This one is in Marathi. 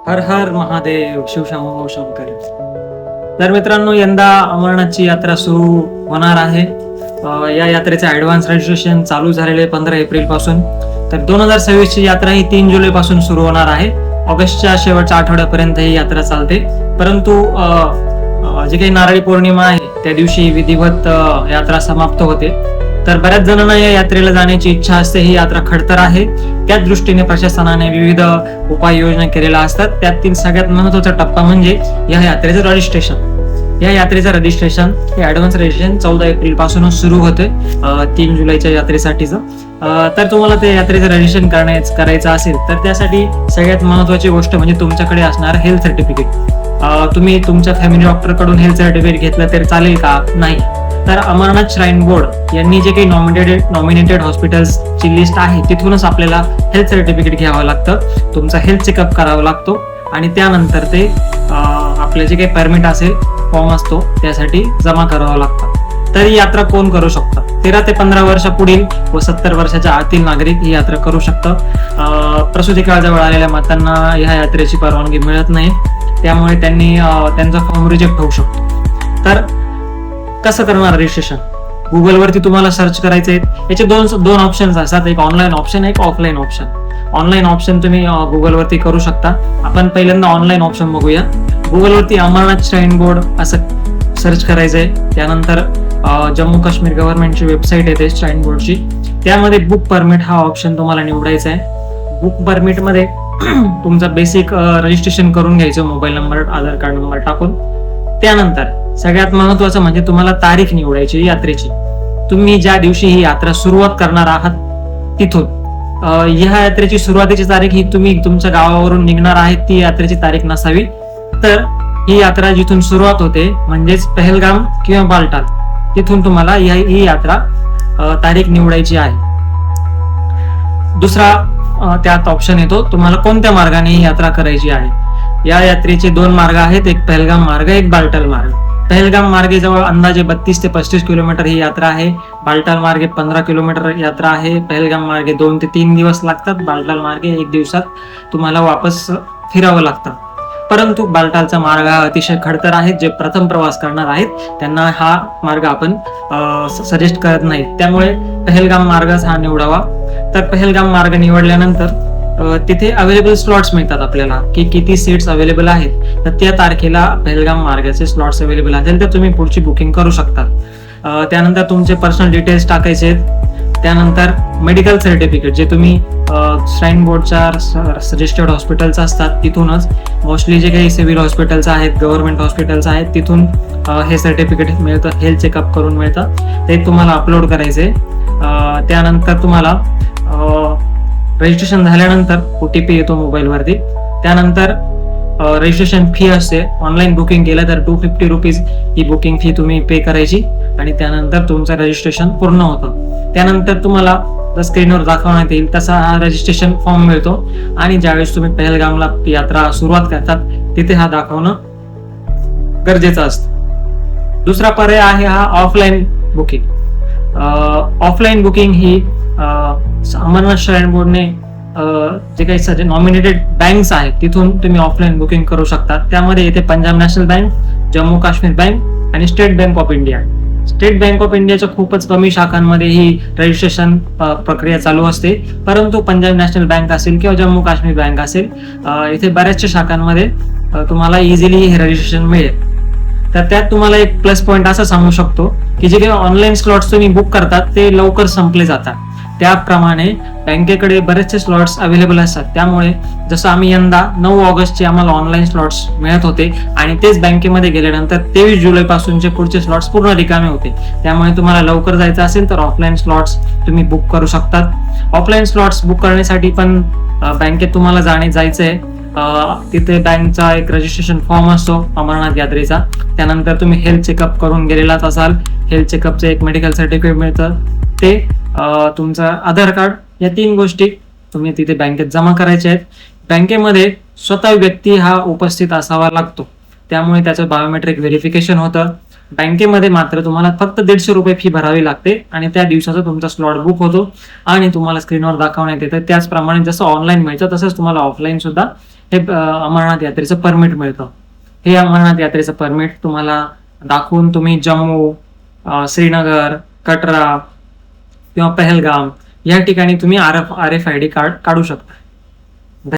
हर हर महादेव, शिवशंभो शंकर. तर मित्रांनो, यंदा अमरनाथची यात्रा सुरू होणार आहे. या यात्रेचे ऍडव्हान्स रजिस्ट्रेशन चालू झालेले 15 एप्रिल पासून. तर 2026 ची यात्रा ही 3 जुलै पासून सुरू होणार आहे. ऑगस्टच्या शेवटच्या आठवड्यापर्यंत ही यात्रा चालते. परंतु जे काही नारळी पौर्णिमा आहे त्या दिवशी विधिवत यात्रा समाप्त होते. तर बऱ्याच जणांना या यात्रेला जाण्याची इच्छा असते. ही यात्रा खडतर आहे, त्याच दृष्टीने प्रशासनाने विविध उपाययोजना केलेल्या असतात. त्यातील सगळ्यात महत्वाचा टप्पा म्हणजे या यात्रेचं रजिस्ट्रेशन. या यात्रेचं रजिस्ट्रेशन हे ऍडव्हान्स रजिस्ट्रेशन 14 एप्रिल पासूनच सुरू होते 3 जुलैच्या यात्रेसाठीचं. तर तुम्हाला ते यात्रेचं रजिस्ट्रेशन करायचं असेल तर त्यासाठी सगळ्यात महत्वाची गोष्ट म्हणजे तुमच्याकडे असणार हेल्थ सर्टिफिकेट. तुम्ही तुमच्या फॅमिली डॉक्टर कडून हेल्थ सर्टिफिकेट घेतलं तरी चालेल का? नाही. तर अमरनाथ श्राईन बोर्ड यांनी जे काही नॉमिनेटेड हॉस्पिटल्सची लिस्ट आहे तिथूनच आपल्याला हेल्थ सर्टिफिकेट घ्यावं लागतं. तुमचा हेल्थ चेकअप करावा लागतो आणि त्यानंतर ते आपले जे काही परमिट असेल, फॉर्म असतो, त्यासाठी जमा करावं लागतं. तर ही यात्रा कोण करू शकतं? 13 ते 15 वर्षापुढील व 70 वर्षाच्या आतील नागरिक ही यात्रा करू शकतं. प्रसूती काळजवळ आलेल्या मातांना ह्या यात्रेची परवानगी मिळत नाही, त्यामुळे त्यांनी त्यांचा फॉर्म रिजेक्ट होऊ शकतो. तर कसं करणार रजिस्ट्रेशन? गुगलवरती तुम्हाला सर्च करायचे आहेत. याचे दोन ऑप्शन्स असतात, एक ऑनलाईन ऑप्शन, एक ऑफलाईन ऑप्शन. ऑनलाईन ऑप्शन तुम्ही गुगलवरती करू शकता. आपण पहिल्यांदा ऑनलाईन ऑप्शन बघूया. गुगलवरती अमरनाथ श्राईन बोर्ड असं सर्च करायचंय. त्यानंतर जम्मू काश्मीर गव्हर्नमेंटची वेबसाईट येते श्राईन बोर्डची. त्यामध्ये बुक परमिट हा ऑप्शन तुम्हाला निवडायचा आहे. बुक परमिट मध्ये तुमचा बेसिक रजिस्ट्रेशन करून घ्यायचं, मोबाईल नंबर, आधार कार्ड नंबर टाकून. त्यानंतर सगळ्यात महत्वाचं म्हणजे तुम्हाला तारीख निवडायची यात्रेची. तुम्ही ज्या दिवशी ही यात्रा सुरुवात करणार आहात तिथून ह्या यात्रेची सुरुवातीची तारीख ही तुम्ही तुमच्या गावावरून निघणार आहे ती यात्रेची तारीख नसावी. तर ही यात्रा जिथून सुरुवात होते म्हणजेच पहलगाम किंवा बालटाल, तिथून तुम्हाला ही यात्रा तारीख निवडायची आहे. दुसरा त्यात ऑप्शन येतो तुम्हाला कोणत्या मार्गाने ही यात्रा करायची आहे. या यात्रेचे 2 मार्ग आहेत, एक पहलगाम मार्ग, एक बालटाल मार्ग. पहलगाम मार्गे जवळ अंदाजे 32 ते 35 किलोमीटर ही यात्रा आहे. बालटाल मार्गे 15 किलोमीटर यात्रा आहे. पहलगाम मार्गे 2 ते 3 दिवस लागतात. बालटाल मार्गे 1 दिवसात तुम्हाला वापस फिरावं लागतं. परंतु बालटालचा मार्ग हा अतिशय खडतर आहे. जे प्रथम प्रवास करणार आहेत त्यांना हा मार्ग आपण सजेस्ट करत नाही. त्यामुळे पहलगाम मार्गच हा निवडावा. तर पहलगाम मार्ग निवडल्यानंतर तिथे अवेलेबल स्लॉट्स मिळतात आपल्याला की किती सीट्स अवेलेबल आहेत. तर त्या तारखेला पहलगाम मार्गाचे स्लॉट्स अवेलेबल असेल तर तुम्ही पुढची बुकिंग करू शकता. त्यानंतर तुमचे पर्सनल डिटेल्स टाकायचे आहेत. त्यानंतर मेडिकल सर्टिफिकेट जे तुम्ही श्राईन बोर्डच्या रजिस्टर्ड हॉस्पिटल्स असतात तिथूनच, मोस्टली जे काही सिव्हिल हॉस्पिटल्स आहेत, गव्हर्नमेंट हॉस्पिटल्स आहेत, तिथून हे सर्टिफिकेट मिळतं, हेल्थ चेकअप करून मिळतं. ते तुम्हाला अपलोड करायचे. त्यानंतर तुम्हाला रजिस्ट्रेशन झाल्यानंतर OTP येतो मोबाईलवरती. त्यानंतर रजिस्ट्रेशन फी असते. ऑनलाईन बुकिंग केलं तर 250 रुपीज ही बुकिंग फी तुम्ही पे करायची आणि त्यानंतर तुमचं रजिस्ट्रेशन पूर्ण होतं. त्यानंतर तुम्हाला स्क्रीनवर दाखवण्यात येईल तसा हा रजिस्ट्रेशन फॉर्म मिळतो आणि ज्यावेळेस तुम्ही पहलगामला यात्रा सुरुवात करतात तिथे हा दाखवणं गरजेचं असतं. दुसरा पर्याय आहे हा ऑफलाईन बुकिंग. ऑफलाईन बुकिंग ही अमरनाथ श्राईन बोर्डने जे काही नॉमिनेटेड बँक्स आहेत तिथून तुम्ही ऑफलाईन बुकिंग करू शकता. त्यामध्ये येते Punjab national bank, Jammu Kashmir bank आणि state bank of India. State bank of इंडियाच्या खूपच कमी शाखांमध्ये ही रजिस्ट्रेशन प्रक्रिया चालू असते. परंतु पंजाब नॅशनल बँक असेल किंवा जम्मू काश्मीर बँक असेल, इथे बऱ्याचशा शाखांमध्ये तुम्हाला इझिली हे रजिस्ट्रेशन मिळेल. तर त्यात तुम्हाला एक प्लस पॉईंट असा सांगू शकतो की जे काही ऑनलाईन स्लॉट्स तुम्ही बुक करतात ते लवकर संपले जातात. त्याप्रमाणे बँकेकडे बरेचसे स्लॉट्स अवेलेबल असतात. त्यामुळे जसं आम्ही यंदा 9 ऑगस्टचे आम्हाला ऑनलाईन स्लॉट्स मिळत होते आणि तेच बँकेमध्ये गेल्यानंतर 23 जुलै पासूनचे पुढचे स्लॉट्स पूर्ण रिकामे होते. त्यामुळे तुम्हाला लवकर जायचं असेल तर ऑफलाईन स्लॉट्स तुम्ही बुक करू शकतात. ऑफलाईन स्लॉट्स बुक करण्यासाठी पण बँकेत तुम्हाला जायचंय. तिथे बँकचा एक रजिस्ट्रेशन फॉर्म असतो अमरनाथ यात्रेचा. त्यानंतर तुम्ही हेल्थ चेकअप करून गेलेलाच असाल, हेल्थ चेकअपचं एक मेडिकल सर्टिफिकेट मिळतं, ते तुमचं आधार कार्ड, या 3 गोष्टी तुम्ही तिथे बँकेत जमा करायच्या आहेत. बँकेमध्ये स्वतः व्यक्ती हा उपस्थित असावा लागतो, त्यामुळे त्याचं बायोमेट्रिक व्हेरिफिकेशन होतं. बँकेमध्ये मात्र तुम्हाला फक्त 150 रुपये फी भरावी लागते आणि त्या दिवसाचा तुमचा स्लॉट बुक होतो आणि तुम्हाला स्क्रीनवर दाखवण्यात येतं. त्याचप्रमाणे जसं ऑनलाईन मिळतं तसंच तुम्हाला ऑफलाईन सुद्धा हे अमरनाथ यात्रेचं परमिट मिळतं. हे अमरनाथ यात्रेचं परमिट तुम्हाला दाखवून तुम्ही जम्मू, श्रीनगर, कटरा किंवा पहलगाम या ठिकाणी तुम्ही RFID कार्ड काढू शकता.